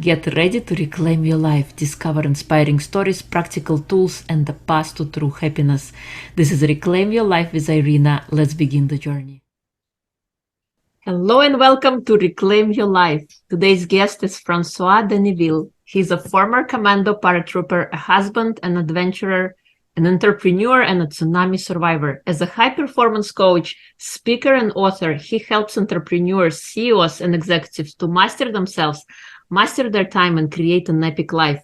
Get ready to reclaim your life, discover inspiring stories, practical tools, and the path to true happiness. This is Reclaim Your Life with Irina. Let's begin the journey. Hello and welcome to Reclaim Your Life. Today's guest is François de Neuville. He's a former commando-paratrooper, a husband, an adventurer, an entrepreneur, and a tsunami survivor. As a high-performance coach, speaker, and author, he helps entrepreneurs, CEOs, and executives to master themselves, master their time, and create an epic life.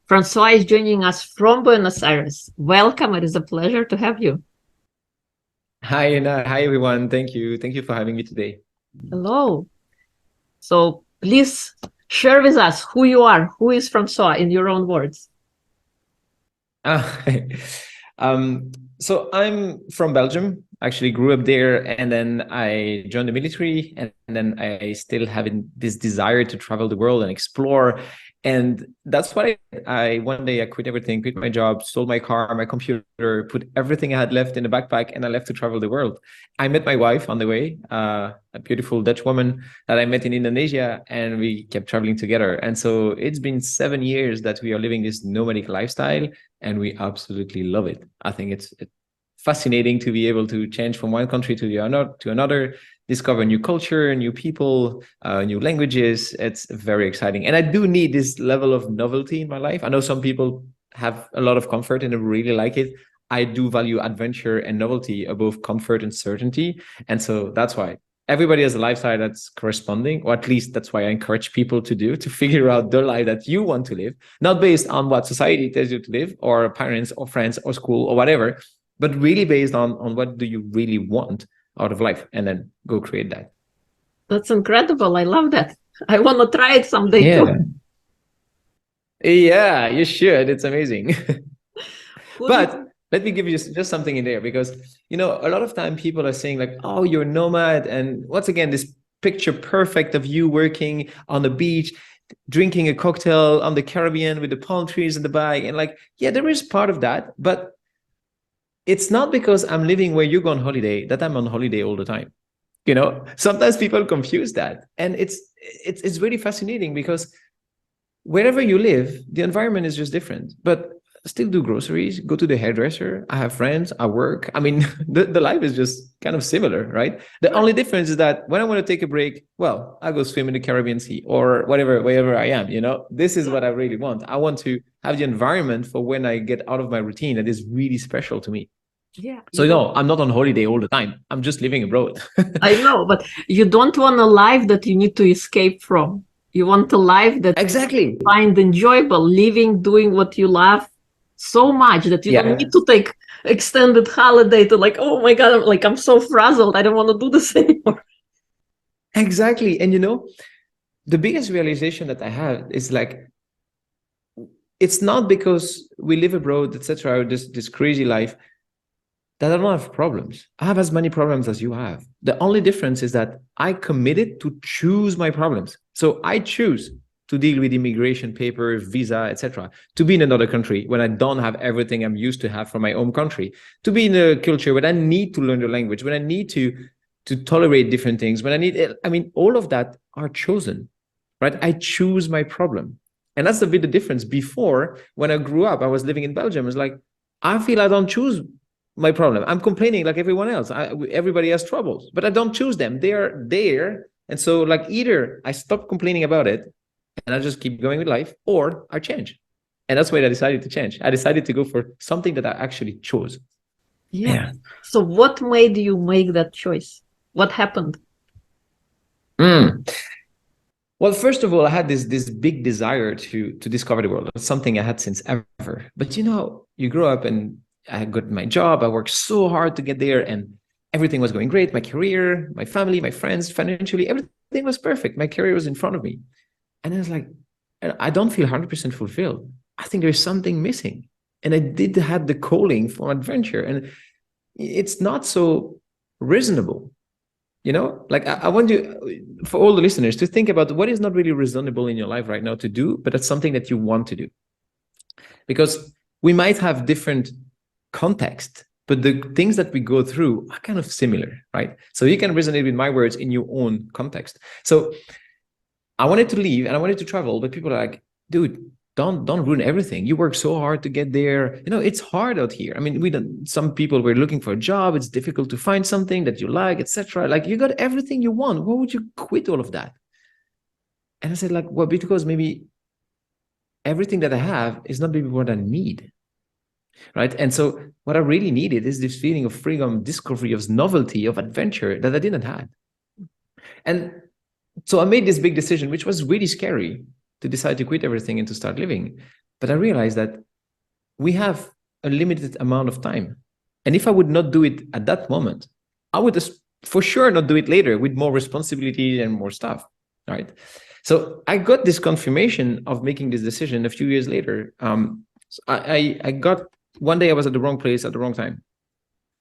Francois is joining us from Buenos Aires. Welcome. It is a pleasure to have you. Hi, Anna. Hi, everyone. Thank you. Thank you for having me today. Hello. So please share with us who you are. Who is Francois in your own words? So I'm from Belgium. Actually grew up there, and then I joined the military, and then I still have this desire to travel the world and explore. And that's what I one day I quit everything, quit my job, sold my car, my computer, put everything I had left in a backpack, and I left to travel the world. I met my wife on the way, a beautiful Dutch woman that I met in Indonesia, and we kept traveling together. And so it's been 7 years that we are living this nomadic lifestyle, and we absolutely love it. I think it's fascinating to be able to change from one country to another, discover new culture, new people, new languages. It's very exciting. And I do need this level of novelty in my life. I know some people have a lot of comfort and they really like it. I do value adventure and novelty above comfort and certainty. And so that's why everybody has a lifestyle that's corresponding, or at least that's why I encourage people to figure out the life that you want to live, not based on what society tells you to live, or parents or friends or school or whatever, but really based on what do you really want out of life, and then go create that. That's incredible. I love that. I want to try it someday too. Yeah, you should. It's amazing. But let me give you just something in there, because, a lot of time people are saying like, oh, you're nomad. And once again, this picture perfect of you working on the beach, drinking a cocktail on the Caribbean with the palm trees in the back. And like, yeah, there is part of that, but it's not because I'm living where you go on holiday that I'm on holiday all the time. Sometimes people confuse that. And it's really fascinating, because wherever you live, the environment is just different. But still do groceries, go to the hairdresser, I have friends, I work. I mean, the life is just kind of similar, right? The only difference is that when I want to take a break, well, I go swim in the Caribbean Sea or wherever I am. This is what I really want. I want to have the environment for when I get out of my routine that is really special to me. Yeah. So no, I'm not on holiday all the time. I'm just living abroad. I know, but you don't want a life that you need to escape from. You want a life that exactly find enjoyable, living, doing what you love so much that you don't need to take extended holiday to like, oh my God, I'm so frazzled. I don't want to do this anymore. Exactly. And the biggest realization that I have is like, it's not because we live abroad, etc., or this crazy life, that I don't have problems. I have as many problems as you have. The only difference is that I committed to choose my problems. So I choose to deal with immigration papers, visa, etc., to be in another country when I don't have everything I'm used to have from my home country, to be in a culture where I need to learn the language, when I need to tolerate different things, when all of that are chosen, right? I choose my problem. And that's a bit the difference. Before, when I grew up, I was living in Belgium. It's like, I feel I don't choose my problem. I'm complaining like everyone else. Everybody has troubles, but I don't choose them. They are there. And so like, either I stop complaining about it and I just keep going with life, or I change. And that's why I decided to change. I decided to go for something that I actually chose. Yeah. So what made you make that choice? What happened? Well, first of all, I had this big desire to discover the world. It's something I had since ever. But you grow up, and I got my job. I worked so hard to get there, and everything was going great. My career, my family, my friends, financially, everything was perfect. My career was in front of me. And I was like, I don't feel 100% fulfilled. I think there's something missing. And I did have the calling for adventure. And it's not so reasonable. Like I want you, for all the listeners, to think about what is not really reasonable in your life right now to do, but it's something that you want to do. Because we might have different context, but the things that we go through are kind of similar, right? So you can resonate with my words in your own context. So I wanted to leave and I wanted to travel, but people are like, dude, don't ruin everything. You work so hard to get there. It's hard out here. I mean, some people were looking for a job. It's difficult to find something that you like, etc. Like, you got everything you want. Why would you quit all of that? And I said, like, well, because maybe everything that I have is not maybe what I need. Right. And so what I really needed is this feeling of freedom, discovery, of novelty, of adventure that I didn't have. And so I made this big decision, which was really scary, to decide to quit everything and to start living. But I realized that we have a limited amount of time. And if I would not do it at that moment, I would for sure not do it later with more responsibility and more stuff. Right. So I got this confirmation of making this decision a few years later. I got, one day I was at the wrong place at the wrong time.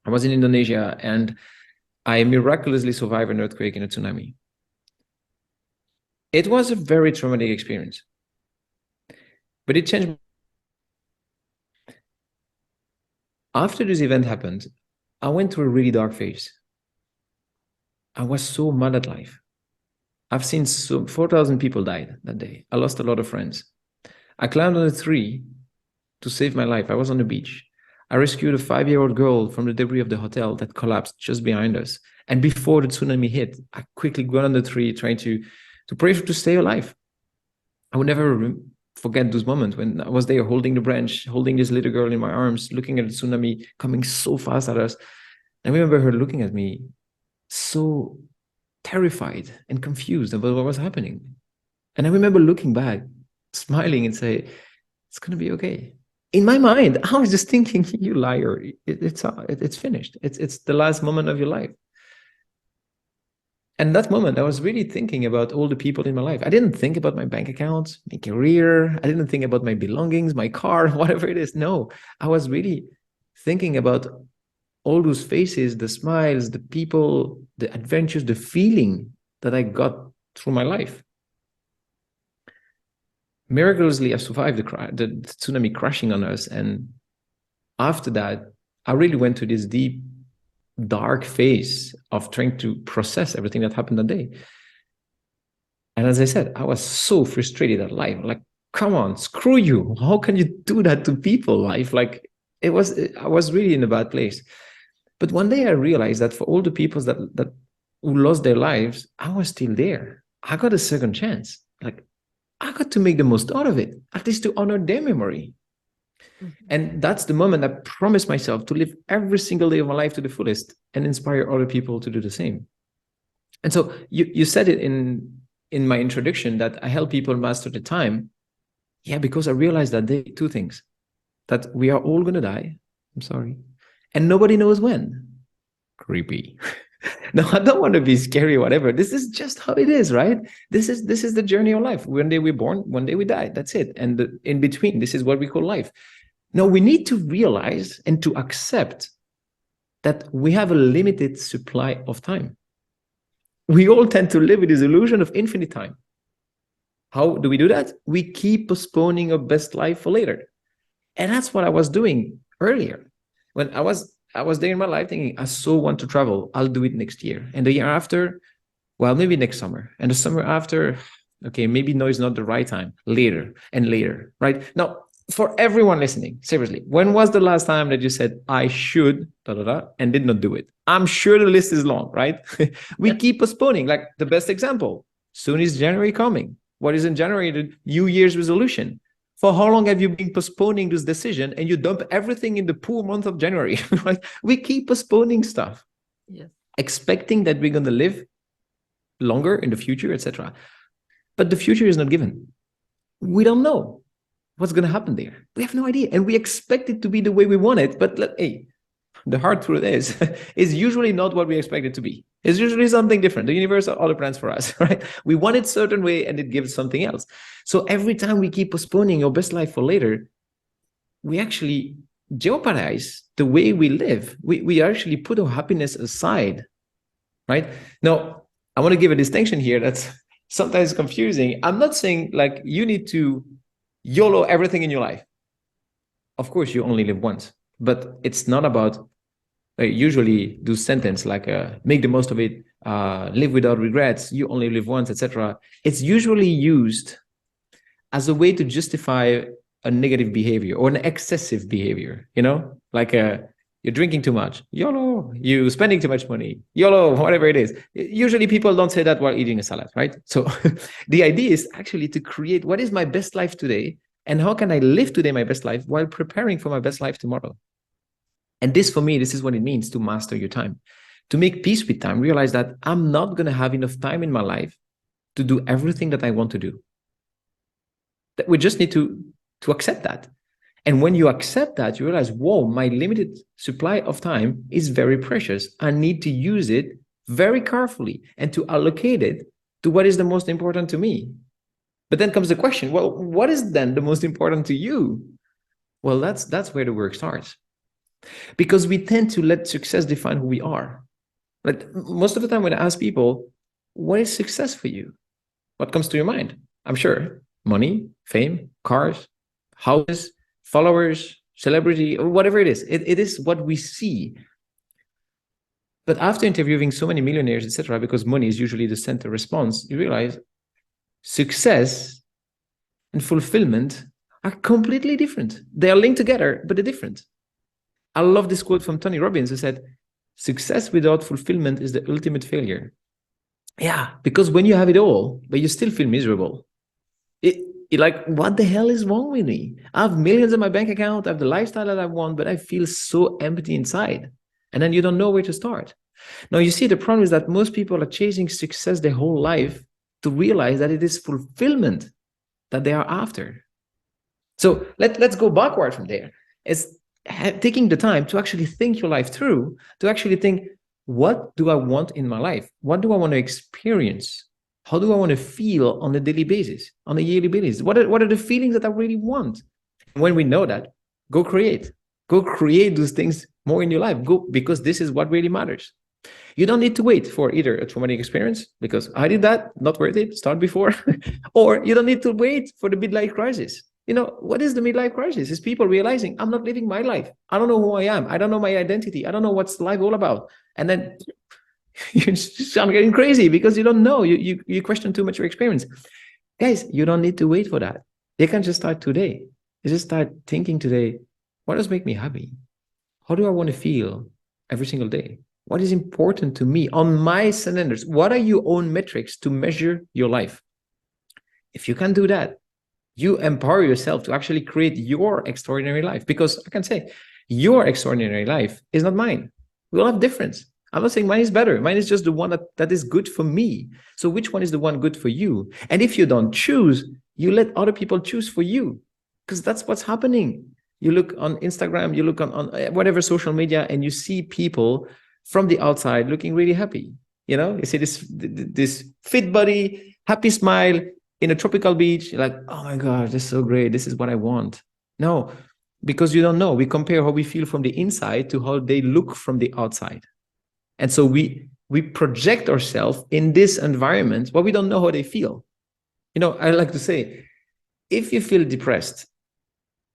I was in Indonesia and I miraculously survived an earthquake and a tsunami. It was a very traumatic experience, but it changed. After this event happened, I went through a really dark phase. I was so mad at life. I've seen 4,000 people died that day. I lost a lot of friends. I climbed on a tree to save my life. I was on the beach. I rescued a 5-year-old girl from the debris of the hotel that collapsed just behind us. And before the tsunami hit, I quickly got on the tree trying to pray to stay alive. I would never forget those moments when I was there holding the branch, holding this little girl in my arms, looking at the tsunami coming so fast at us. I remember her looking at me so terrified and confused about what was happening. And I remember looking back, smiling and say, it's going to be okay. In my mind, I was just thinking, you liar, it's finished. It's the last moment of your life. And that moment, I was really thinking about all the people in my life. I didn't think about my bank account, my career. I didn't think about my belongings, my car, whatever it is. No, I was really thinking about all those faces, the smiles, the people, the adventures, the feeling that I got through my life. Miraculously, I survived the tsunami crashing on us. And after that, I really went to this deep, dark phase of trying to process everything that happened that day. And as I said, I was so frustrated at life. Like, come on, screw you. How can you do that to people? Life, like, I was really in a bad place. But one day I realized that for all the people that who lost their lives, I was still there. I got a second chance. Like, I got to make the most out of it, at least to honor their memory. And that's the moment I promised myself to live every single day of my life to the fullest and inspire other people to do the same. And so you said it in my introduction that I help people master the time. Yeah, because I realized that day two things: that we are all going to die. I'm sorry. And nobody knows when. Creepy. No, I don't want to be scary or whatever. This is just how it is, right? This is the journey of life. One day we're born, one day we die. That's it. And in between, this is what we call life. Now, we need to realize and to accept that we have a limited supply of time. We all tend to live with this illusion of infinite time. How do we do that? We keep postponing our best life for later. And that's what I was doing earlier. When I was there in my life thinking, I so want to travel. I'll do it next year. And the year after, well, maybe next summer. And the summer after, okay, maybe no, it's not the right time. Later and later, right? Now, for everyone listening, seriously, when was the last time that you said, I should, and did not do it? I'm sure the list is long, right? We keep postponing. Like, the best example, soon is January coming. What is in January? The New Year's resolution. For how long have you been postponing this decision and you dump everything in the poor month of January, right? We keep postponing stuff, yes, expecting that we're going to live longer in the future, etc. But the future is not given. We don't know what's going to happen there. We have no idea. And we expect it to be the way we want it. But hey, the hard truth is usually not what we expect it to be. It's usually something different. The universe has other plans for us, right? We want it a certain way and it gives something else. So every time we keep postponing your best life for later, we actually jeopardize the way we live. We actually put our happiness aside, right? Now, I want to give a distinction here that's sometimes confusing. I'm not saying like you need to YOLO everything in your life. Of course, you only live once, but it's not about They usually do sentence like make the most of it, live without regrets, you only live once, etc. It's usually used as a way to justify a negative behavior or an excessive behavior, like you're drinking too much, YOLO, you spending too much money, YOLO, whatever it is. Usually people don't say that while eating a salad, right? So the idea is actually to create what is my best life today and how can I live today my best life while preparing for my best life tomorrow. And this, for me, this is what it means to master your time, to make peace with time, realize that I'm not going to have enough time in my life to do everything that I want to do. That we just need to accept that. And when you accept that, you realize, whoa, my limited supply of time is very precious. I need to use it very carefully and to allocate it to what is the most important to me. But then comes the question, well, what is then the most important to you? Well, that's where the work starts. Because we tend to let success define who we are. Like most of the time when I ask people, what is success for you? What comes to your mind? I'm sure money, fame, cars, houses, followers, celebrity, or whatever it is. It is what we see. But after interviewing so many millionaires, etc., because money is usually the center response, you realize success and fulfillment are completely different. They are linked together, but they're different. I love this quote from Tony Robbins who said, success without fulfillment is the ultimate failure. Yeah, because when you have it all, but you still feel miserable, you're like, what the hell is wrong with me? I have millions in my bank account, I have the lifestyle that I want, but I feel so empty inside. And then you don't know where to start. Now, you see, the problem is that most people are chasing success their whole life to realize that it is fulfillment that they are after. So let's go backward from there. It's taking the time to actually think your life through, to actually think, what do I want in my life? What do I want to experience? How do I want to feel on a daily basis, on a yearly basis? What are the feelings that I really want? And when we know that, go create those things more in your life. Go, because this is what really matters. You don't need to wait for either a traumatic experience, because I did that, not worth it, start before, or you don't need to wait for the midlife crisis. What is the midlife crisis? It's people realizing, I'm not living my life. I don't know who I am. I don't know my identity. I don't know what's life all about. And then you start getting crazy because you don't know. You question too much your experience. Guys, you don't need to wait for that. You can just start today. You just start thinking today, what does make me happy? How do I want to feel every single day? What is important to me on my standards? What are your own metrics to measure your life? If you can do that, you empower yourself to actually create your extraordinary life. Because I can say, your extraordinary life is not mine. We all have difference. I'm not saying mine is better. Mine is just the one that is good for me. So which one is the one good for you? And if you don't choose, you let other people choose for you. Because that's what's happening. You look on Instagram, you look on whatever social media, and you see people from the outside looking really happy. You see this fit body, happy smile, in a tropical beach. You're like, oh my God, this is so great. This is what I want. No, because you don't know. We compare how we feel from the inside to how they look from the outside. And so we project ourselves in this environment, but we don't know how they feel. I like to say, if you feel depressed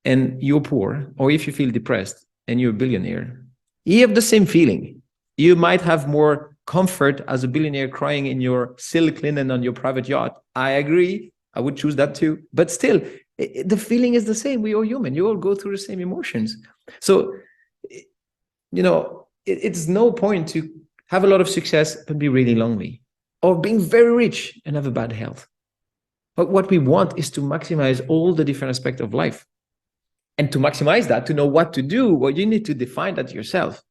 and you're poor, or if you feel depressed and you're a billionaire, you have the same feeling. You might have more comfort as a billionaire crying in your silk linen on your private yacht. I agree. I would choose that too. But still, the feeling is the same. We are human. You all go through the same emotions. So, it's no point to have a lot of success but be really lonely, or being very rich and have a bad health. But what we want is to maximize all the different aspects of life. And to maximize that, to know what to do, well, you need to define that yourself.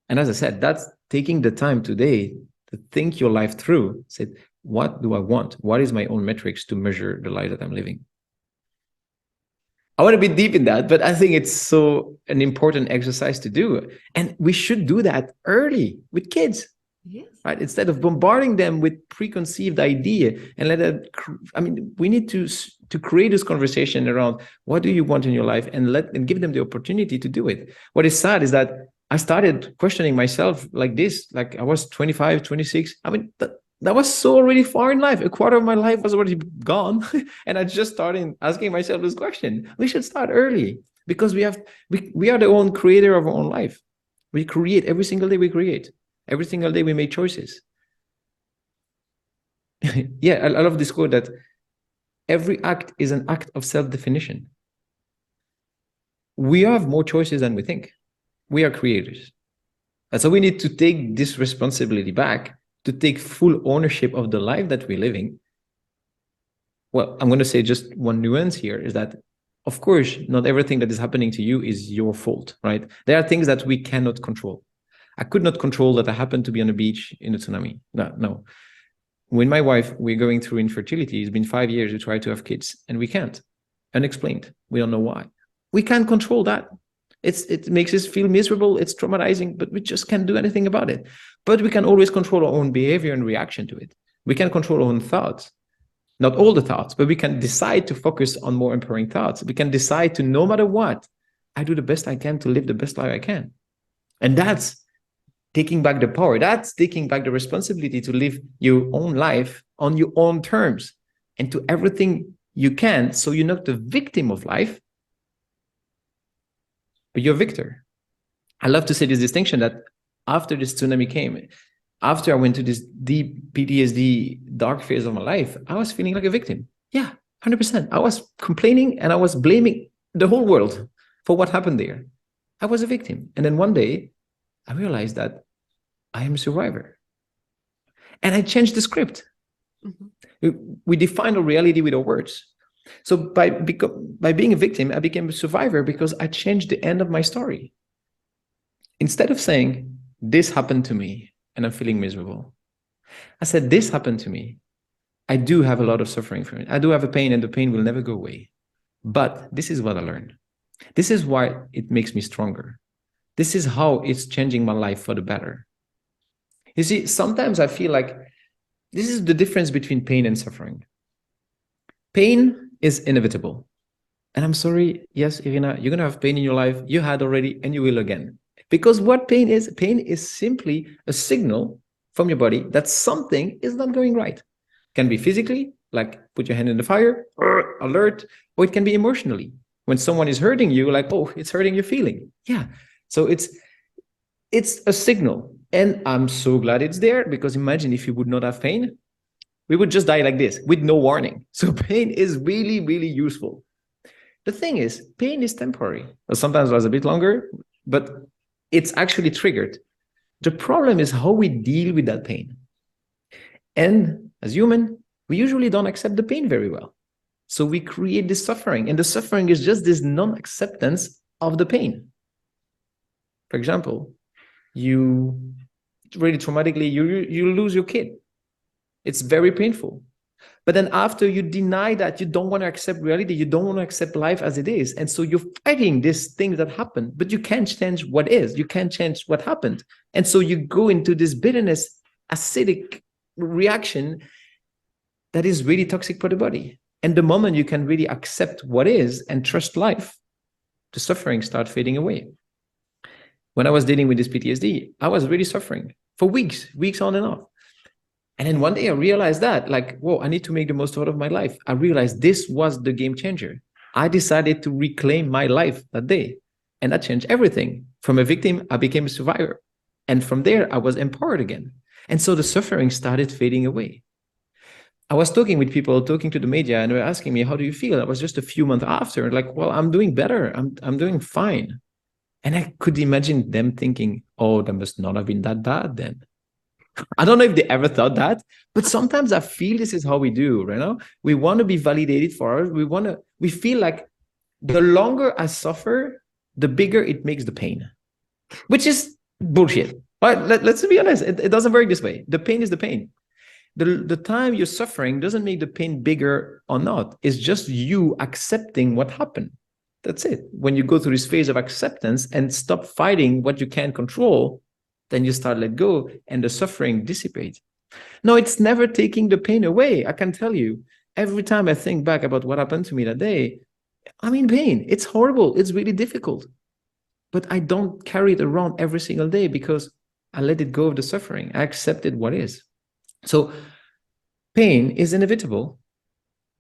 And as I said, that's taking the time today to think your life through. Say, what do I want? What is my own metrics to measure the life that I'm living? I want to be deep in that, but I think it's so an important exercise to do. And we should do that early with kids. Yes. Right? Instead of bombarding them with preconceived idea and we need to create this conversation around what do you want in your life and give them the opportunity to do it. What is sad is that I started questioning myself like this, like I was 25, 26. That was so already far in life. A quarter of my life was already gone. And I just started asking myself this question. We should start early because we are the own creator of our own life. We create every single day. We create every single day. We make choices. Yeah, I love this quote that every act is an act of self-definition. We have more choices than we think. We are creators. And so we need to take this responsibility back to take full ownership of the life that we're living. Well, I'm going to say just one nuance here is that, of course, not everything that is happening to you is your fault, right? There are things that we cannot control. I could not control that I happened to be on a beach in a tsunami. No. With my wife, we're going through infertility. It's been 5 years. We try to have kids and we can't. Unexplained. We don't know why. We can't control that. It makes us feel miserable. It's traumatizing, but we just can't do anything about it. But we can always control our own behavior and reaction to it. We can control our own thoughts. Not all the thoughts, but we can decide to focus on more empowering thoughts. We can decide to, no matter what, I do the best I can to live the best life I can. And that's taking back the power. That's taking back the responsibility to live your own life on your own terms and to everything you can. So you're not the victim of life, but you're a victor. I love to say this distinction that after this tsunami came, after I went to this deep PTSD dark phase of my life, I was feeling like a victim. Yeah, 100%. I was complaining and I was blaming the whole world for what happened there. I was a victim. And then one day I realized that I am a survivor. And I changed the script. Mm-hmm. We define our reality with our words. So by being a victim, I became a survivor because I changed the end of my story. Instead of saying, this happened to me and I'm feeling miserable, I said, this happened to me. I do have a lot of suffering from it. I do have a pain and the pain will never go away. But this is what I learned. This is why it makes me stronger. This is how it's changing my life for the better. You see, sometimes I feel like this is the difference between pain and suffering. Pain is inevitable. And I'm sorry, yes, Irina, you're going to have pain in your life. You had already and you will again. Because what pain is simply a signal from your body that something is not going right. It can be physically, like put your hand in the fire, alert, or it can be emotionally. When someone is hurting you, like, oh, it's hurting your feeling. Yeah. So it's a signal. And I'm so glad it's there, because imagine if you would not have pain, we would just die like this with no warning. So pain is really, really useful. The thing is, pain is temporary. Well, sometimes it was a bit longer, but it's actually triggered. The problem is how we deal with that pain. And as human, we usually don't accept the pain very well. So we create this suffering, and the suffering is just this non-acceptance of the pain. For example, you really traumatically, you lose your kid. It's very painful. But then after you deny that, you don't want to accept reality, you don't want to accept life as it is. And so you're fighting this thing that happened, but you can't change what is, you can't change what happened. And so you go into this bitterness, acidic reaction that is really toxic for the body. And the moment you can really accept what is and trust life, the suffering starts fading away. When I was dealing with this PTSD, I was really suffering for weeks on and off. And then one day I realized that, like, whoa, I need to make the most out of my life. I realized this was the game changer. I decided to reclaim my life that day. And that changed everything. From a victim, I became a survivor. And from there, I was empowered again. And so the suffering started fading away. I was talking with people, talking to the media, and they were asking me, how do you feel? I was just a few months after, like, well, I'm doing better. I'm doing fine. And I could imagine them thinking, oh, that must not have been that bad then. I don't know if they ever thought that, but sometimes I feel this is how we do, right now. We want to be validated for us. We feel like the longer I suffer, the bigger it makes the pain, which is bullshit. But let's be honest, it doesn't work this way. The pain is the pain. The time you're suffering doesn't make the pain bigger or not. It's just you accepting what happened. That's it. When you go through this phase of acceptance and stop fighting what you can't control, then you start let go and the suffering dissipates. No, it's never taking the pain away. I can tell you, every time I think back about what happened to me that day, I'm in pain. It's horrible. It's really difficult. But I don't carry it around every single day because I let it go of the suffering. I accepted what is. So pain is inevitable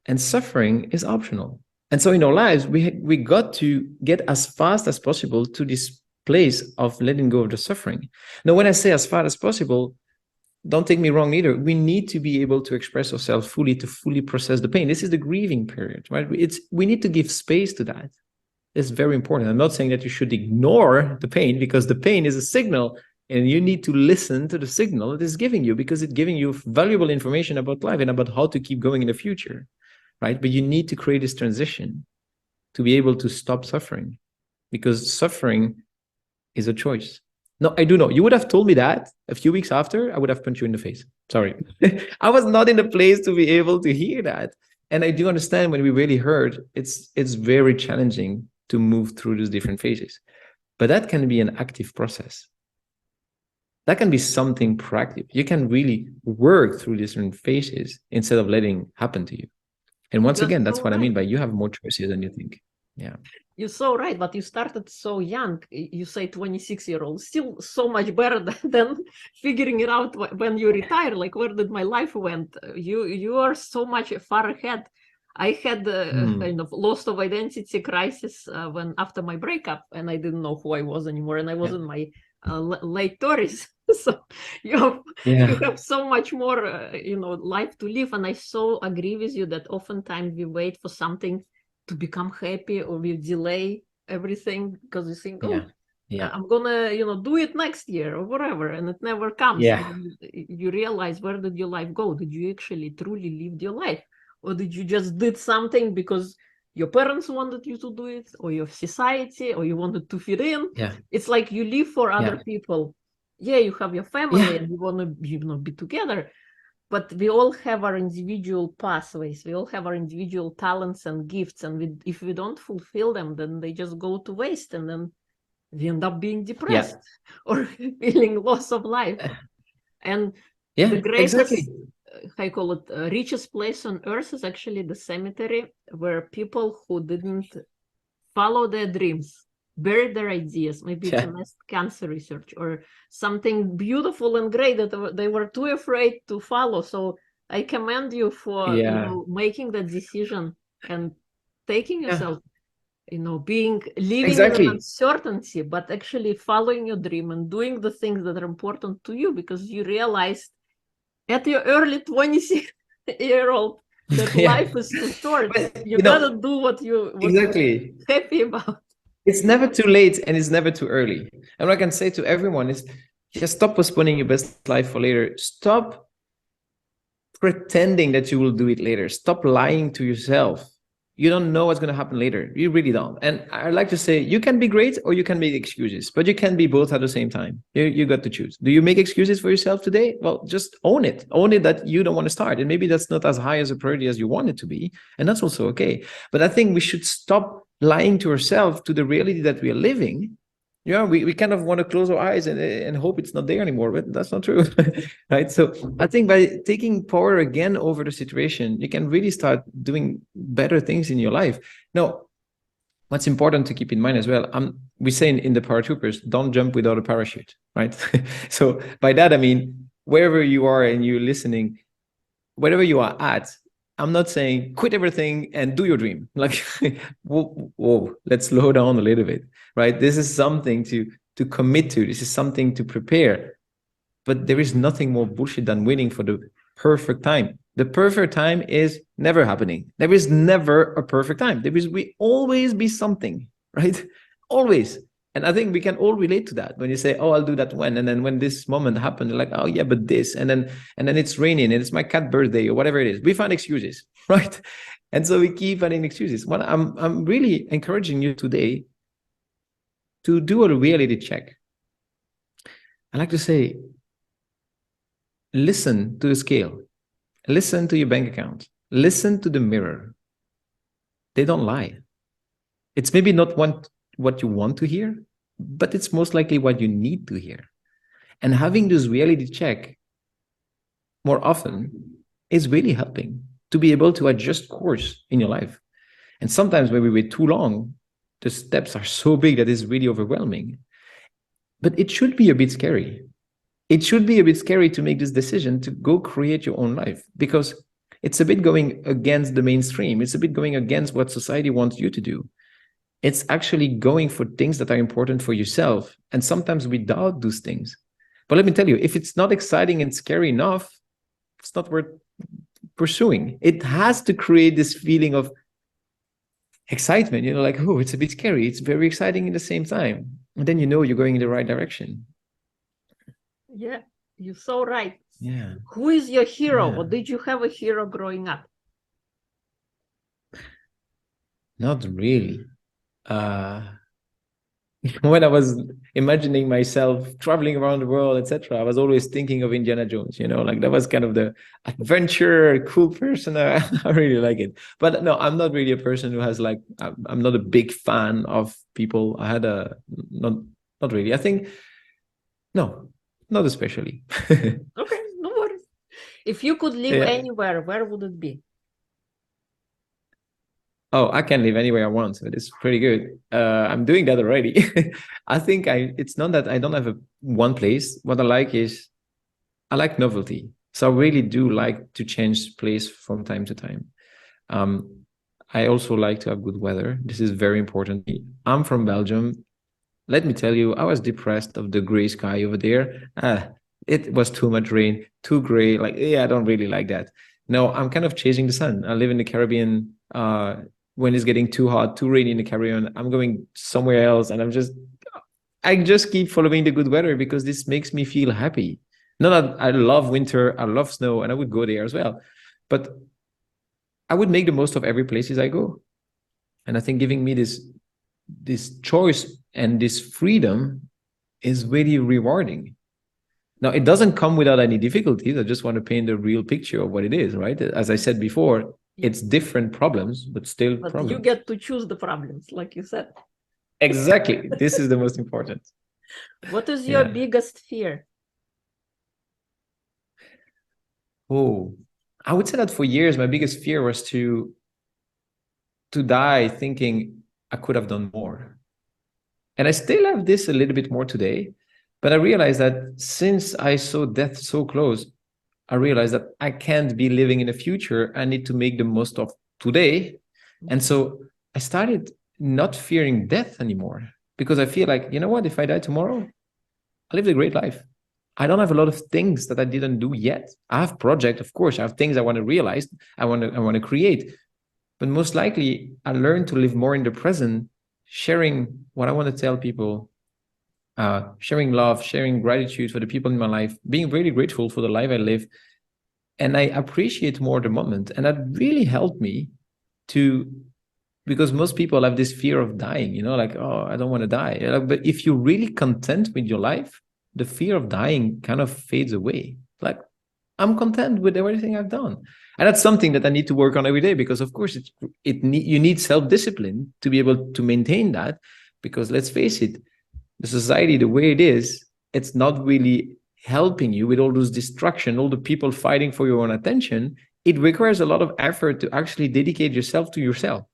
and suffering is optional. And so in our lives, we got to get as fast as possible to this place of letting go of the suffering. Now, when I say as far as possible, don't take me wrong either. We need to be able to express ourselves fully, to fully process the pain. This is the grieving period, right? We need to give space to that. It's very important. I'm not saying that you should ignore the pain, because the pain is a signal, and you need to listen to the signal it is giving you, because it's giving you valuable information about life and about how to keep going in the future, right? But you need to create this transition to be able to stop suffering, because suffering is a choice. No, I do know. You would have told me that a few weeks after, I would have punched you in the face. Sorry. I was not in the place to be able to hear that. And I do understand when we really heard, it's very challenging to move through these different phases. But that can be an active process. That can be something proactive. You can really work through different phases instead of letting happen to you. And once again, that's what I mean by you have more choices than you think. Yeah. You're so right, but you started so young. You say 26-year-old, still so much better than figuring it out when you retire. Like, where did my life went? You are so much far ahead. I had a kind of loss of identity crisis when after my breakup, and I didn't know who I was anymore, and I was in my late 30s. So you have so much more life to live, and I so agree with you that oftentimes we wait for something to become happy, or we delay everything because we think, I'm gonna do it next year or whatever, and it never comes. And you realize, where did your life go? Did you actually truly live your life, or did you just did something because your parents wanted you to do it, or your society, or you wanted to fit in? It's like you live for other people. You have your family and you want to be together, but we all have our individual pathways. We all have our individual talents and gifts, and if we don't fulfill them, then they just go to waste, and then we end up being depressed or feeling loss of life. And the greatest, I call it, richest place on earth is actually the cemetery, where people who didn't follow their dreams, buried their ideas, maybe it's a mass cancer research or something beautiful and great that they were too afraid to follow. So I commend you for making that decision and taking yourself, living in an uncertainty, but actually following your dream and doing the things that are important to you, because you realized at your early 20-year-old that life is too short. You gotta do what you're happy about. It's never too late, and it's never too early. And what I can say to everyone is, just stop postponing your best life for later. Stop pretending that you will do it later. Stop lying to yourself. You don't know what's going to happen later. You really don't. And I like to say, you can be great or you can make excuses, but you can be both at the same time. You got to choose. Do you make excuses for yourself today? Well, just own it. Own it that you don't want to start. And maybe that's not as high as a priority as you want it to be. And that's also okay. But I think we should stop lying to ourselves, to the reality that we are living. We kind of want to close our eyes and hope it's not there anymore, but that's not true, right? So I think by taking power again over the situation, you can really start doing better things in your life. Now, what's important to keep in mind as well, we say in the paratroopers, don't jump without a parachute, right? So by that, I mean, wherever you are and you're listening, wherever you are at, I'm not saying quit everything and do your dream. Like, whoa, let's slow down a little bit, right? This is something to commit to. This is something to prepare. But there is nothing more bullshit than waiting for the perfect time. The perfect time is never happening. There is never a perfect time. There will always be something, right? Always. And I think we can all relate to that. When you say, oh, I'll do that when, and then when this moment happened, you're like, oh yeah, but this, and then it's raining and it's my cat's birthday or whatever it is. We find excuses, right? And so we keep finding excuses. Well, I'm really encouraging you today to do a reality check. I like to say, listen to the scale, listen to your bank account, listen to the mirror. They don't lie. It's maybe not what you want to hear, but it's most likely what you need to hear. And having this reality check more often is really helping to be able to adjust course in your life. And sometimes when we wait too long, the steps are so big that it's really overwhelming. But it should be a bit scary. It should be a bit scary to make this decision to go create your own life, because it's a bit going against the mainstream. It's a bit going against what society wants you to do. It's actually going for things that are important for yourself. And sometimes we doubt those things. But let me tell you, if it's not exciting and scary enough, it's not worth pursuing. It has to create this feeling of excitement, like, oh, it's a bit scary. It's very exciting at the same time. And then you're going in the right direction. Yeah, you're so right. Yeah. Who is your hero? Yeah. Or did you have a hero growing up? Not really. When I was imagining myself traveling around the world, etc., I was always thinking of Indiana Jones, like that was kind of the adventure, cool person. I really like it. But no, I'm not really a person who has like, I'm not a big fan of people. I had not really. I think, no, not especially. Okay, no worries. If you could live anywhere, where would it be? Oh, I can live anywhere I want. So it's pretty good. I'm doing that already. I think it's not that I don't have one place. What I like is I like novelty. So I really do like to change place from time to time. I also like to have good weather. This is very important to me. I'm from Belgium. Let me tell you, I was depressed of the gray sky over there. It was too much rain, too gray. Like, I don't really like that. No, I'm kind of chasing the sun. I live in the Caribbean. When it's getting too hot, too rainy in the Caribbean, I'm going somewhere else, and I just keep following the good weather because this makes me feel happy. Not that I love winter, I love snow, and I would go there as well, but I would make the most of every places I go. And I think giving me this choice and this freedom is really rewarding. Now, it doesn't come without any difficulties. I just want to paint a real picture of what it is, right? As I said before, it's different problems, but still problems. You get to choose the problems, like you said. Exactly. This is the most important. What is your biggest fear? Oh, I would say that for years, my biggest fear was to die thinking I could have done more. And I still have this a little bit more today, but I realized that since I saw death so close, I realized that I can't be living in the future. I need to make the most of today. And so I started not fearing death anymore because I feel like, you know what, if I die tomorrow, I lived a great life. I don't have a lot of things that I didn't do yet. I have projects, of course. I have things I want to realize. I want to create. But most likely, I learned to live more in the present, sharing what I want to tell people, sharing love, sharing gratitude for the people in my life, being really grateful for the life I live. And I appreciate more the moment. And that really helped me because most people have this fear of dying, like, oh, I don't want to die. But if you're really content with your life, the fear of dying kind of fades away. Like, I'm content with everything I've done. And that's something that I need to work on every day because, of course, you need self-discipline to be able to maintain that. Because let's face it, the society, the way it is, it's not really helping you with all those distractions, all the people fighting for your own attention. It requires a lot of effort to actually dedicate yourself to yourself,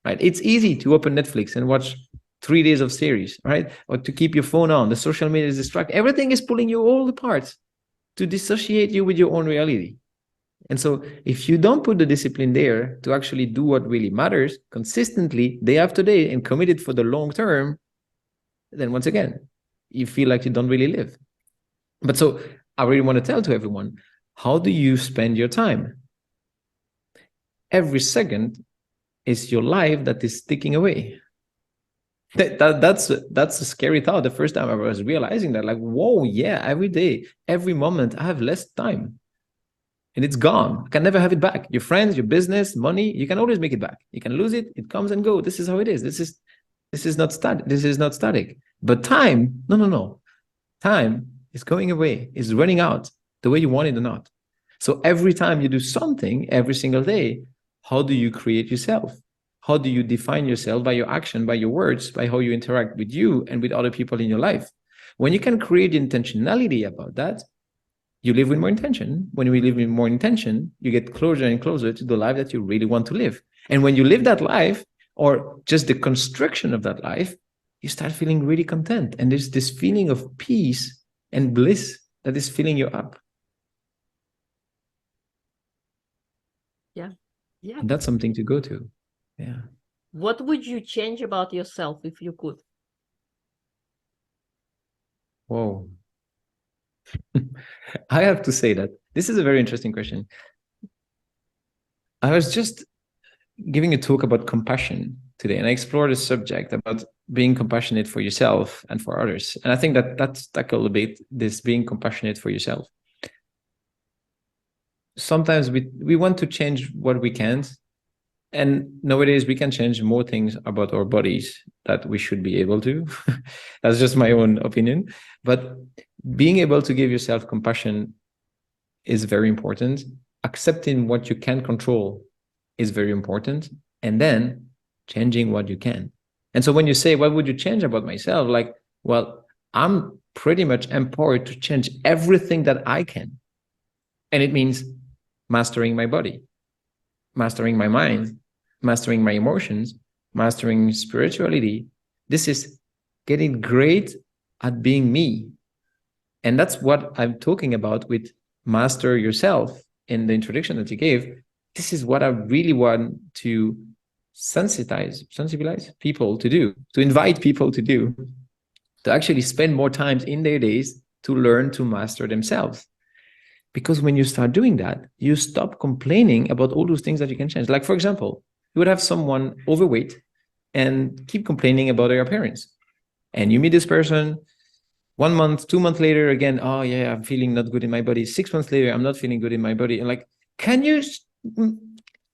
right? It's easy to open Netflix and watch 3 days of series, right? Or to keep your phone on. The social media is distracting. Everything is pulling you all apart to dissociate you with your own reality. And so if you don't put the discipline there to actually do what really matters consistently, day after day, and commit it for the long term, then once again, you feel like you don't really live. But so I really want to tell to everyone, how do you spend your time? Every second is your life that is ticking away. That's a scary thought. The first time I was realizing that, like, whoa, yeah, every day, every moment, I have less time. And it's gone. I can never have it back. Your friends, your business, money, you can always make it back. You can lose it, it comes and goes. This is how it is. This is not static. This is not static. But time, no. Time is going away, is running out the way you want it or not. So every time you do something, every single day, how do you create yourself? How do you define yourself? By your action, by your words, by how you interact with you and with other people in your life. When you can create intentionality about that, you live with more intention. When we live with more intention, you get closer and closer to the life that you really want to live. And when you live that life, or just the construction of that life, you start feeling really content. And there's this feeling of peace and bliss that is filling you up. Yeah. And that's something to go to. Yeah. What would you change about yourself if you could? Whoa. I have to say that this is a very interesting question. I was just giving a talk about compassion today, and I explored a subject about being compassionate for yourself and for others. And I think that that's tackle a bit this being compassionate for yourself. Sometimes we want to change what we can't. And nowadays we can change more things about our bodies that we should be able to. That's just my own opinion. But being able to give yourself compassion is very important. Accepting what you can control is very important. And then changing what you can. And so when you say, what would you change about myself? Like, well, I'm pretty much empowered to change everything that I can. And it means mastering my body, mastering my mind, mastering my emotions, mastering spirituality. This is getting great at being me. And that's what I'm talking about with master yourself in the introduction that you gave. This is what I really want to sensibilize people to do, to invite people to do, to actually spend more time in their days to learn to master themselves. Because when you start doing that, you stop complaining about all those things that you can change. Like, for example, you would have someone overweight and keep complaining about their appearance. And you meet this person 1 month, 2 months later, again, oh yeah, I'm feeling not good in my body. 6 months later, I'm not feeling good in my body. And like,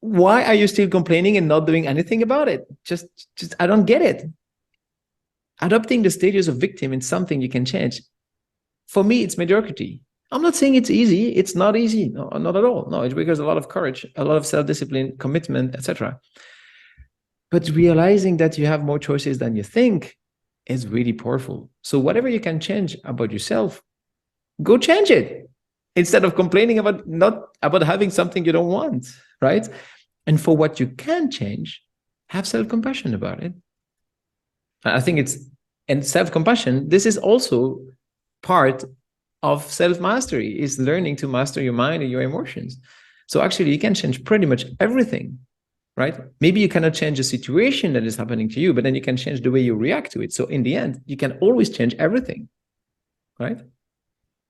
why are you still complaining and not doing anything about it? Just I don't get it. Adopting the status of victim is something you can change. For me, it's mediocrity. I'm not saying it's easy. It's not easy. No, not at all. No, it requires a lot of courage, a lot of self-discipline, commitment, etc. But realizing that you have more choices than you think is really powerful. So whatever you can change about yourself, go change it instead of complaining about having something you don't want, right? And for what you can change, have self-compassion about it. I think and self-compassion, this is also part of self-mastery, is learning to master your mind and your emotions. So actually you can change pretty much everything, right? Maybe you cannot change the situation that is happening to you, but then you can change the way you react to it. So in the end, you can always change everything, right?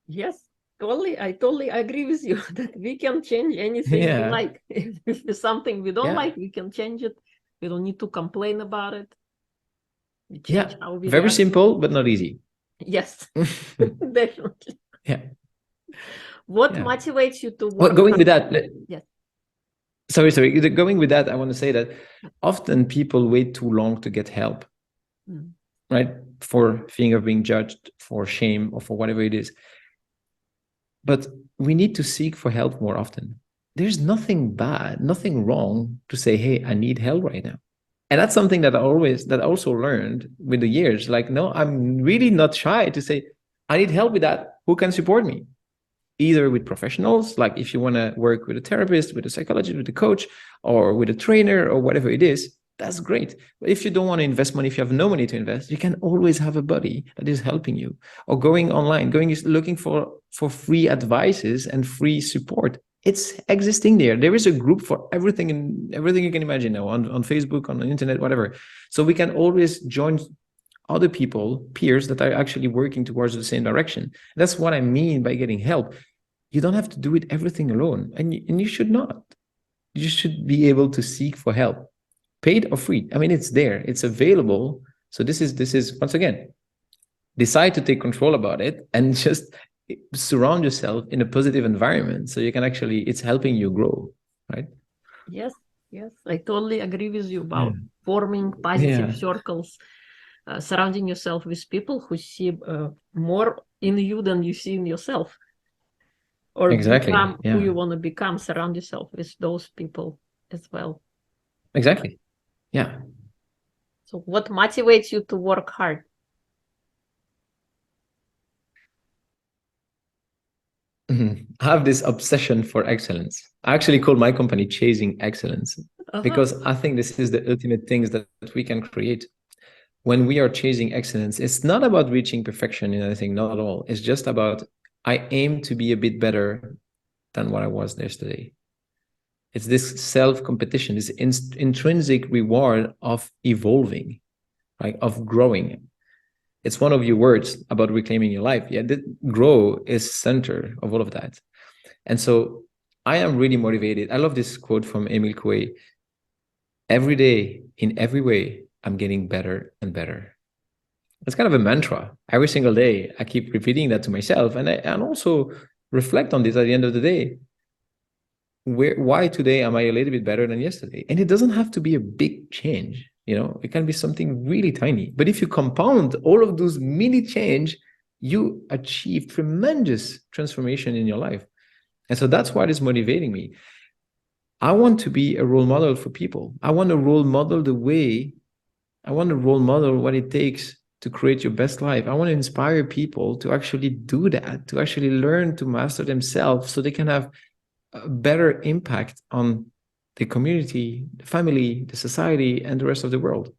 Yes, totally. I totally agree with you that we can change anything we like. If it's something we don't like, we can change it. We don't need to complain about it. We change how we very react. simple, but not easy. Yes, definitely. Yeah. What motivates you to work? Well, going with that, yes. Sorry. Going with that, I want to say that often people wait too long to get help, right? For fear of being judged, for shame, or for whatever it is. But we need to seek for help more often. There's nothing bad, nothing wrong to say, hey, I need help right now. And that's something that I also learned with the years. Like, no, I'm really not shy to say, I need help with that. Who can support me? Either with professionals, like if you want to work with a therapist, with a psychologist, with a coach, or with a trainer, or whatever it is, that's great. But if you don't want to invest money, if you have no money to invest, you can always have a buddy that is helping you. Or going online, looking for free advices and free support. It's existing there. There is a group for everything and everything you can imagine now on Facebook, on the internet, whatever. So we can always join other people, peers that are actually working towards the same direction. That's what I mean by getting help. You don't have to do it everything alone, and you should not. You should be able to seek for help, paid or free. I mean, it's there, it's available. So this is once again, decide to take control about it and just surround yourself in a positive environment so you can actually, it's helping you grow, right? Yes, I totally agree with you about forming positive circles, surrounding yourself with people who see more in you than you see in yourself, or become who you want to become. Surround yourself with those people as well. Exactly. Yeah. So what motivates you to work hard? I have this obsession for excellence. I actually call my company Chasing Excellence because I think this is the ultimate things that we can create. When we are chasing excellence, it's not about reaching perfection in anything, not at all. It's just about, I aim to be a bit better than what I was yesterday. It's this self-competition, this intrinsic reward of evolving, right? Of growing. It's one of your words about reclaiming your life. Yeah, grow is center of all of that. And so I am really motivated. I love this quote from Emil Coué. Every day, in every way, I'm getting better and better. It's kind of a mantra. Every single day, I keep repeating that to myself, and also reflect on this at the end of the day. Why today am I a little bit better than yesterday? And it doesn't have to be a big change. It can be something really tiny. But if you compound all of those mini change, you achieve tremendous transformation in your life. And so that's what is motivating me. I want to be a role model for people. I want to role model what it takes to create your best life. I want to inspire people to actually do that, to actually learn to master themselves so they can have a better impact on the community, the family, the society, and the rest of the world.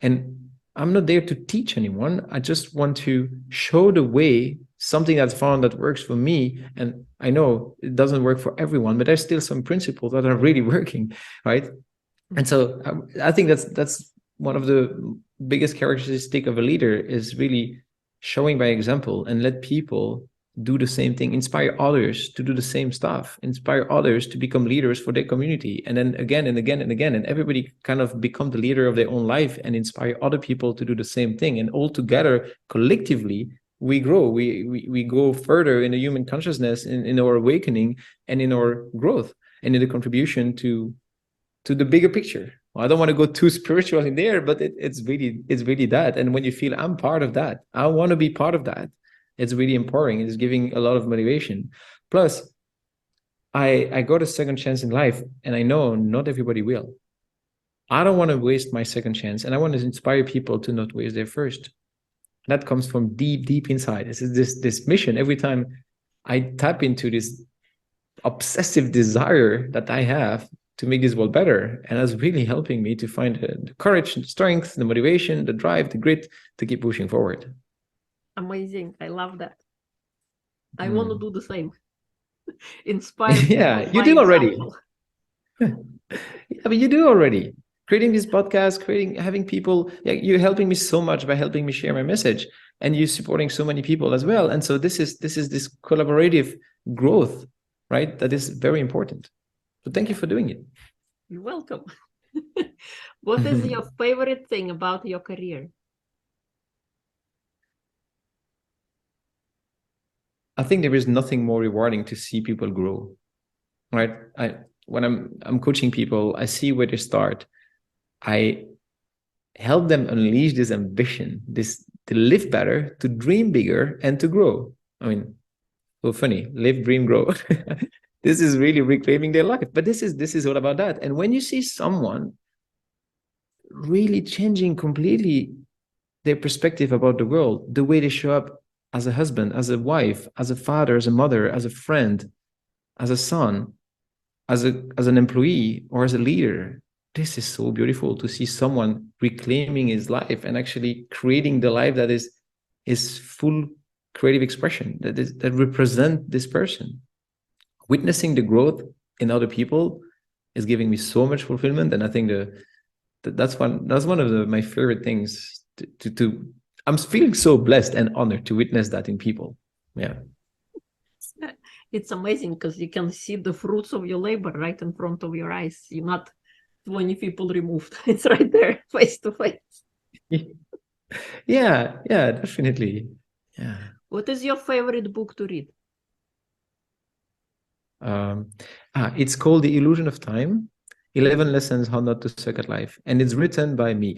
And I'm not there to teach anyone. I just want to show the way, something that's found that works for me. And I know it doesn't work for everyone, but there's still some principles that are really working, right? And so I think that's one of the biggest characteristics of a leader, is really showing by example and let people do the same thing, inspire others to do the same stuff, inspire others to become leaders for their community, and then again and again and again, and everybody kind of become the leader of their own life and inspire other people to do the same thing. And all together, collectively, we grow, we go further in the human consciousness, in our awakening and in our growth and in the contribution to the bigger picture. Well, I don't want to go too spiritual in there, but it's really that. And when you feel I'm part of that, I want to be part of that, it's really empowering. It's giving a lot of motivation. Plus, I got a second chance in life, and I know not everybody will. I don't want to waste my second chance, and I want to inspire people to not waste their first. That comes from deep inside. This mission. Every time I tap into this obsessive desire that I have to make this world better, and that's really helping me to find the courage, the strength, the motivation, the drive, the grit to keep pushing forward. Amazing. I love that. I want to do the same. Inspire. Yeah, you do already. Yeah, but you do already. Creating this podcast, having people, you're helping me so much by helping me share my message, and you're supporting so many people as well. And so this is this collaborative growth, right? That is very important. So thank you for doing it. You're welcome. What is your favorite thing about your career? I think there is nothing more rewarding to see people grow, right? When I'm coaching people, I see where they start. I help them unleash this ambition, to live better, to dream bigger, and to grow. I mean, so funny, live, dream, grow. This is really reclaiming their life. But this is all about that. And when you see someone really changing completely their perspective about the world, the way they show up as a husband, as a wife, as a father, as a mother, as a friend, as a son, as an employee, or as a leader, this is so beautiful to see someone reclaiming his life and actually creating the life that is full creative expression, that represent this person. Witnessing the growth in other people is giving me so much fulfillment, and I think that's one of my favorite things to I'm feeling so blessed and honored to witness that in people. Yeah. It's amazing because you can see the fruits of your labor right in front of your eyes. You're not 20 people removed. It's right there, face to face. Yeah, definitely. Yeah. What is your favorite book to read? It's called The Illusion of Time, 11 Lessons How Not to Suck at Life. And it's written by me.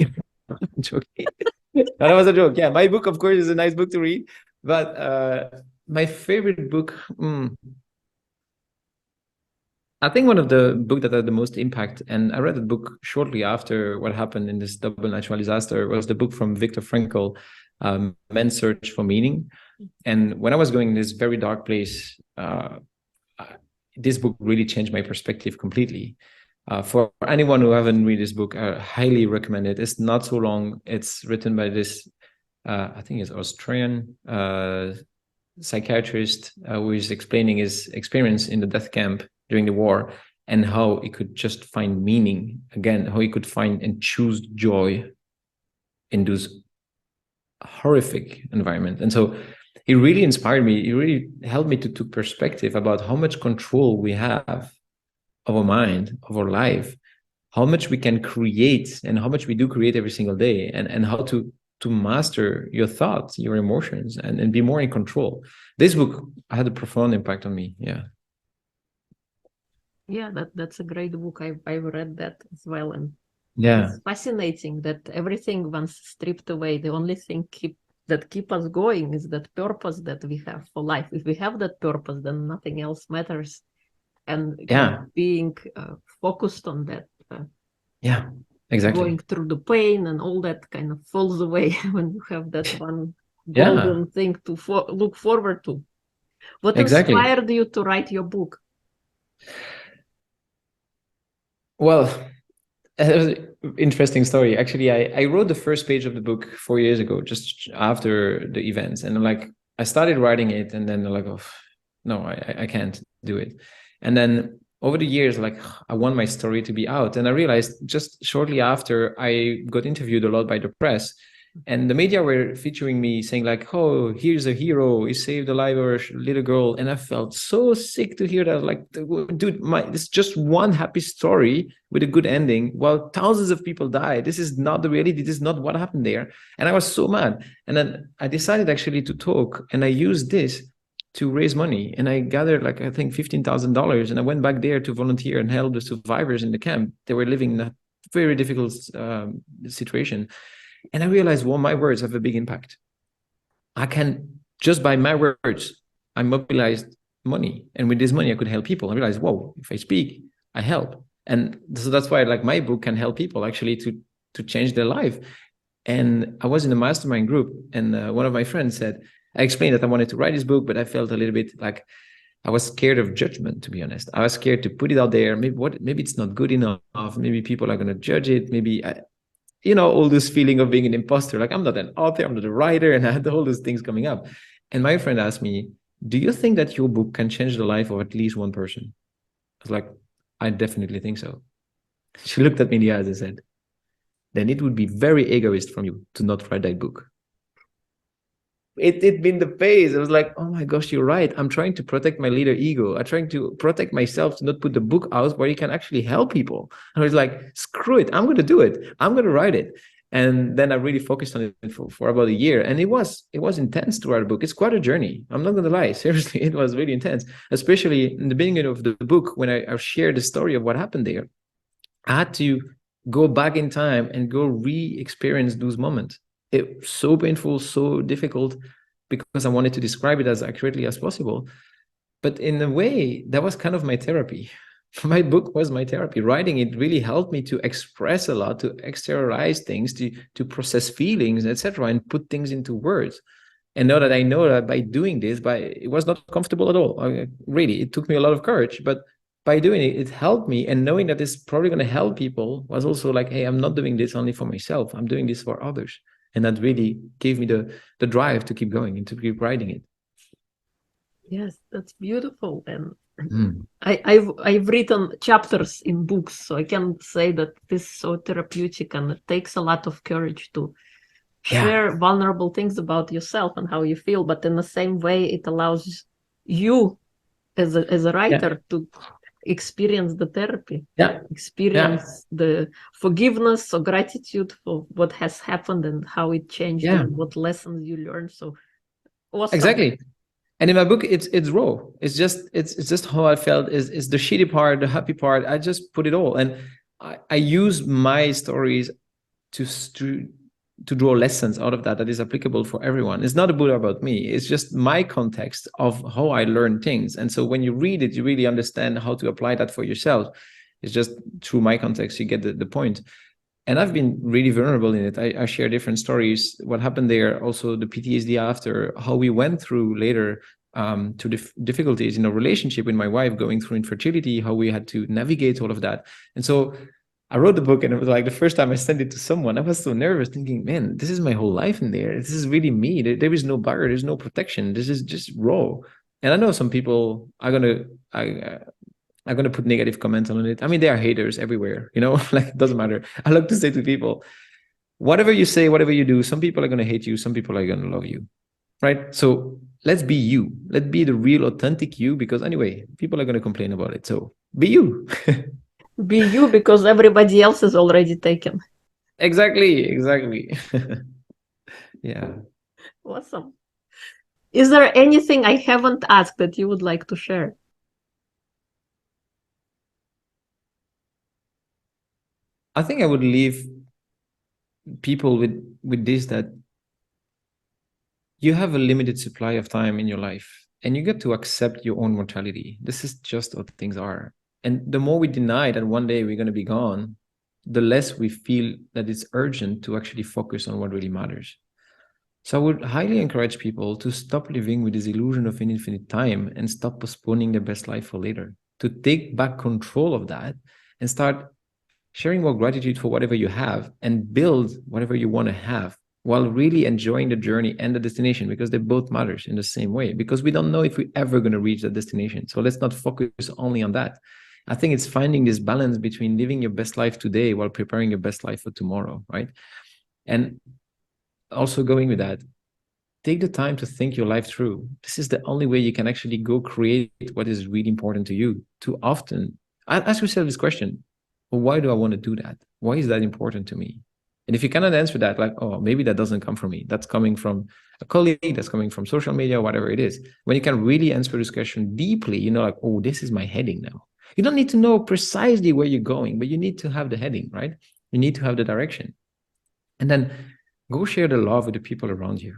I'm joking. That was a joke. Yeah, my book, of course, is a nice book to read. But my favorite book, I think one of the books that had the most impact, and I read the book shortly after what happened in this double natural disaster, was the book from Viktor Frankl, Man's Search for Meaning. And when I was going in this very dark place, this book really changed my perspective completely. For anyone who haven't read this book, I highly recommend it. It's not so long. It's written by this, I think it's Austrian psychiatrist who is explaining his experience in the death camp during the war. and how he could just find meaning again, how he could find and choose joy in those horrific environment. And so he really inspired me. He really helped me to take perspective about how much control we have of our mind, of our life, how much we can create and how much we do create every single day, and how to master your thoughts, your emotions, and be more in control. This book had a profound impact on me. Yeah, that's a great book. I've read that as well, and yeah, it's fascinating that everything once stripped away, the only thing that keep us going is that purpose that we have for life. If we have that purpose, then nothing else matters, and being focused on that. Exactly. Going through the pain and all that kind of falls away when you have that one golden thing to look forward to. What inspired you to write your book? Well, it was an interesting story. Actually, I wrote the first page of the book 4 years ago, just after the events. And I started writing it, and then oh, no, I can't do it. And then over the years, I want my story to be out. And I realized just shortly after, I got interviewed a lot by the press, and the media were featuring me saying oh, here's a hero, he saved the life of a little girl. And I felt so sick to hear that. Dude, this is just one happy story with a good ending while thousands of people died. This is not the reality. This is not what happened there. And I was so mad. And then I decided actually to talk, and I used this to raise money. And I gathered I think $15,000, and I went back there to volunteer and help the survivors in the camp. They were living in a very difficult situation. And I realized, well, my words have a big impact. I can, just by my words, I mobilized money. And with this money, I could help people. I realized, whoa, if I speak, I help. And so that's why my book can help people actually to change their life. And I was in a mastermind group, and one of my friends said, I explained that I wanted to write this book, but I felt a little bit I was scared of judgment, to be honest. I was scared to put it out there. Maybe it's not good enough. Maybe people are going to judge it. Maybe all this feeling of being an imposter, I'm not an author, I'm not a writer, and I had all those things coming up. And my friend asked me, do you think that your book can change the life of at least one person? I was like, I definitely think so. She looked at me in the eyes and said, then it would be very egoist from you to not write that book. It'd been the phase. I was like, oh my gosh, you're right. I'm trying to protect my leader ego. I'm trying to protect myself to not put the book out where you can actually help people. And I was like, screw it. I'm going to do it. I'm going to write it. And then I really focused on it for about a year. And it was intense to write a book. It's quite a journey. I'm not going to lie. Seriously, it was really intense, especially in the beginning of the book when I shared the story of what happened there. I had to go back in time and go re-experience those moments. It was so painful, so difficult, because I wanted to describe it as accurately as possible. But in a way, that was kind of my therapy. My book was my therapy. Writing it really helped me to express a lot, to exteriorize things, to process feelings, etc., and put things into words. And now that I know that by doing this, it was not comfortable at all. Really, it took me a lot of courage, but by doing it, it helped me. And knowing that it's probably going to help people was also hey, I'm not doing this only for myself. I'm doing this for others. And that really gave me the drive to keep going and to keep writing it. Yes, that's beautiful. And I've written chapters in books, so I can say that this is so therapeutic, and it takes a lot of courage to share vulnerable things about yourself and how you feel. But in the same way, it allows you as a writer to experience the therapy, experience the forgiveness or gratitude for what has happened and how it changed you, and what lessons you learned. So awesome. Exactly. And in my book, it's raw. It's just how I felt. Is the shitty part, the happy part. I just put it all, and I use my stories to draw lessons out of that is applicable for everyone. It's not a book about me. It's just my context of how I learn things. And so when you read it, you really understand how to apply that for yourself. It's just through my context, you get the point. And I've been really vulnerable in it. I share different stories, what happened there, also the PTSD after, how we went through later to difficulties in a relationship with my wife, going through infertility, how we had to navigate all of that. And so I wrote the book, and it was the first time I sent it to someone, I was so nervous, thinking, man, this is my whole life in there. This is really me. There is no barrier. There's no protection. This is just raw. And I know some people are going to I'm going to put negative comments on it. I mean, there are haters everywhere, like it doesn't matter. I like to say to people, whatever you say, whatever you do, some people are going to hate you, some people are going to love you, right? So let's be you. Let's be the real authentic you, because anyway, people are going to complain about it. So be you. Be you, because everybody else is already taken. Exactly. Yeah. Awesome. Is there anything I haven't asked that you would like to share? I think I would leave people with this, that you have a limited supply of time in your life, and you get to accept your own mortality. This is just what things are. And the more we deny that one day we're going to be gone, the less we feel that it's urgent to actually focus on what really matters. So I would highly encourage people to stop living with this illusion of infinite time and stop postponing their best life for later, to take back control of that and start sharing more gratitude for whatever you have and build whatever you want to have, while really enjoying the journey and the destination, because they both matters in the same way, because we don't know if we're ever going to reach that destination. So let's not focus only on that. I think it's finding this balance between living your best life today while preparing your best life for tomorrow, right? And also going with that, take the time to think your life through. This is the only way you can actually go create what is really important to you. Too often, ask yourself this question: well, why do I want to do that? Why is that important to me? And if you cannot answer that, like, oh, maybe that doesn't come from me. That's coming from a colleague, that's coming from social media, whatever it is. When you can really answer this question deeply, like, oh, this is my heading now. You don't need to know precisely where you're going, but you need to have the heading, right? You need to have the direction. And then go share the love with the people around you.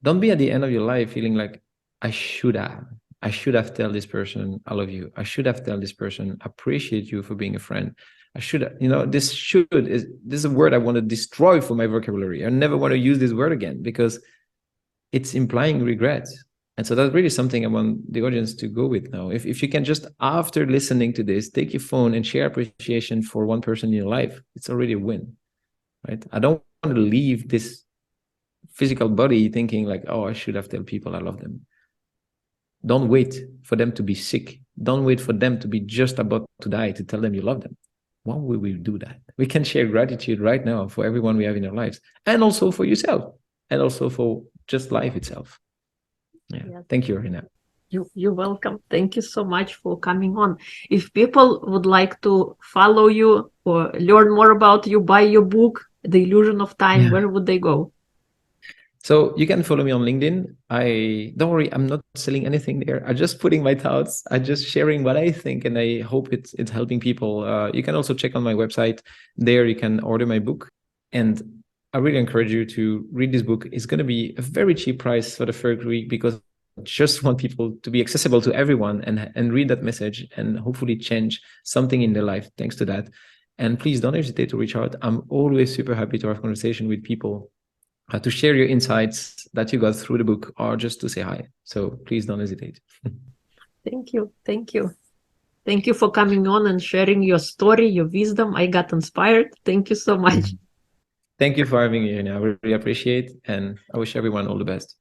Don't be at the end of your life feeling like, I should have told this person I love you. I should have told this person I appreciate you for being a friend. I should, this is a word I want to destroy from my vocabulary. I never want to use this word again, because it's implying regret. And so that's really something I want the audience to go with now. If you can just, after listening to this, take your phone and share appreciation for one person in your life, it's already a win, right? I don't want to leave this physical body thinking like, oh, I should have told people I love them. Don't wait for them to be sick. Don't wait for them to be just about to die to tell them you love them. Why will we do that? We can share gratitude right now for everyone we have in our lives, and also for yourself, and also for just life itself. Yeah. Yes. Thank you, Irina. You're welcome. Thank you so much for coming on. If people would like to follow you or learn more about you, buy your book, The Illusion of Time, where would they go? So you can follow me on LinkedIn. Don't worry, I'm not selling anything there. I'm just putting my thoughts. I'm just sharing what I think, and I hope it's helping people. You can also check on my website. There you can order my book. And I really encourage you to read this book. It's going to be a very cheap price for the first week, because I just want people to be accessible to everyone and read that message and hopefully change something in their life thanks to that. And please don't hesitate to reach out. I'm always super happy to have conversation with people, to share your insights that you got through the book, or just to say hi. So please don't hesitate. Thank you. Thank you. Thank you for coming on and sharing your story, your wisdom. I got inspired. Thank you so much. Thank you for having me, Irina. I really appreciate, and I wish everyone all the best.